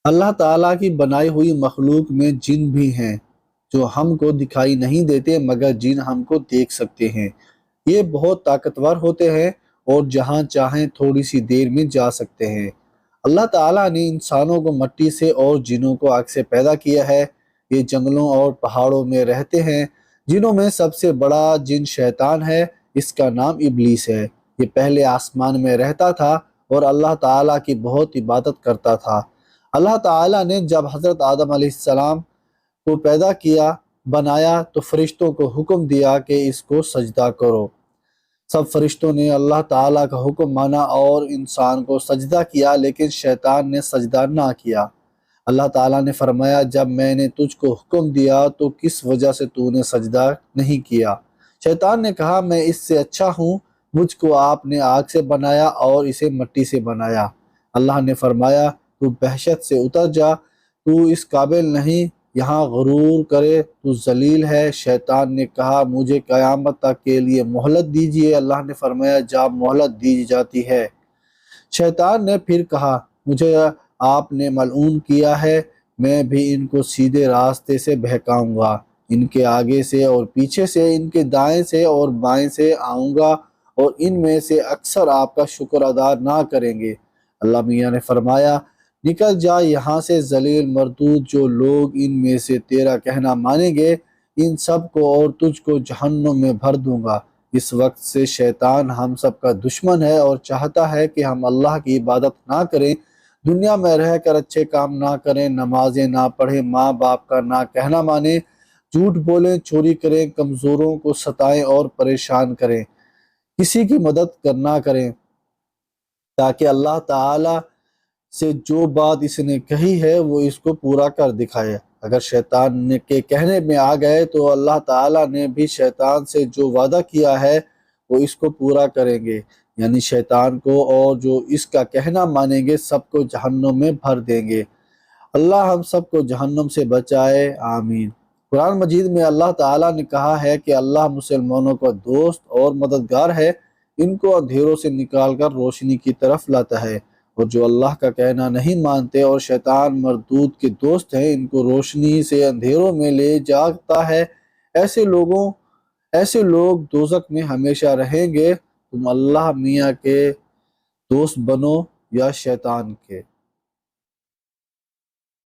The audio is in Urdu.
اللہ تعالیٰ کی بنائی ہوئی مخلوق میں جن بھی ہیں جو ہم کو دکھائی نہیں دیتے، مگر جن ہم کو دیکھ سکتے ہیں۔ یہ بہت طاقتور ہوتے ہیں اور جہاں چاہیں تھوڑی سی دیر میں جا سکتے ہیں۔ اللہ تعالیٰ نے انسانوں کو مٹی سے اور جنوں کو آگ سے پیدا کیا ہے۔ یہ جنگلوں اور پہاڑوں میں رہتے ہیں۔ جنوں میں سب سے بڑا جن شیطان ہے، اس کا نام ابلیس ہے۔ یہ پہلے آسمان میں رہتا تھا اور اللہ تعالیٰ کی بہت عبادت کرتا تھا۔ اللہ تعالیٰ نے جب حضرت آدم علیہ السلام کو پیدا کیا، بنایا، تو فرشتوں کو حکم دیا کہ اس کو سجدہ کرو۔ سب فرشتوں نے اللہ تعالیٰ کا حکم مانا اور انسان کو سجدہ کیا، لیکن شیطان نے سجدہ نہ کیا۔ اللہ تعالیٰ نے فرمایا، جب میں نے تجھ کو حکم دیا تو کس وجہ سے تو نے سجدہ نہیں کیا؟ شیطان نے کہا، میں اس سے اچھا ہوں، مجھ کو آپ نے آگ سے بنایا اور اسے مٹی سے بنایا۔ اللہ نے فرمایا، تو بحشت سے اتر جا، تو اس قابل نہیں یہاں غرور کرے، تو ذلیل ہے۔ شیطان نے کہا، مجھے قیامت تک کے لیے مہلت دیجیے۔ اللہ نے فرمایا، جا مہلت دی جاتی ہے۔ شیطان نے پھر کہا، مجھے آپ نے ملعون کیا ہے، میں بھی ان کو سیدھے راستے سے بہکاؤں گا، ان کے آگے سے اور پیچھے سے، ان کے دائیں سے اور بائیں سے آؤں گا، اور ان میں سے اکثر آپ کا شکر ادا نہ کریں گے۔ اللہ میاں نے فرمایا، نکل جا یہاں سے ذلیل مردود، جو لوگ ان میں سے تیرا کہنا مانیں گے، ان سب کو اور تجھ کو جہنم میں بھر دوں گا۔ اس وقت سے شیطان ہم سب کا دشمن ہے اور چاہتا ہے کہ ہم اللہ کی عبادت نہ کریں، دنیا میں رہ کر اچھے کام نہ کریں، نمازیں نہ پڑھیں، ماں باپ کا نہ کہنا مانیں، جھوٹ بولیں، چوری کریں، کمزوروں کو ستائیں اور پریشان کریں، کسی کی مدد نہ کریں، تاکہ اللہ تعالی سے جو بات اس نے کہی ہے وہ اس کو پورا کر دکھائے۔ اگر شیطان کے کہنے میں آ گئے تو اللہ تعالیٰ نے بھی شیطان سے جو وعدہ کیا ہے وہ اس کو پورا کریں گے، یعنی شیطان کو اور جو اس کا کہنا مانیں گے سب کو جہنم میں بھر دیں گے۔ اللہ ہم سب کو جہنم سے بچائے، آمین۔ قرآن مجید میں اللہ تعالیٰ نے کہا ہے کہ اللہ مسلمانوں کا دوست اور مددگار ہے، ان کو اندھیروں سے نکال کر روشنی کی طرف لاتا ہے، اور جو اللہ کا کہنا نہیں مانتے اور شیطان مردود کے دوست ہیں، ان کو روشنی سے اندھیروں میں لے جاتا ہے۔ ایسے لوگ دوزخ میں ہمیشہ رہیں گے۔ تم اللہ میاں کے دوست بنو یا شیطان کے۔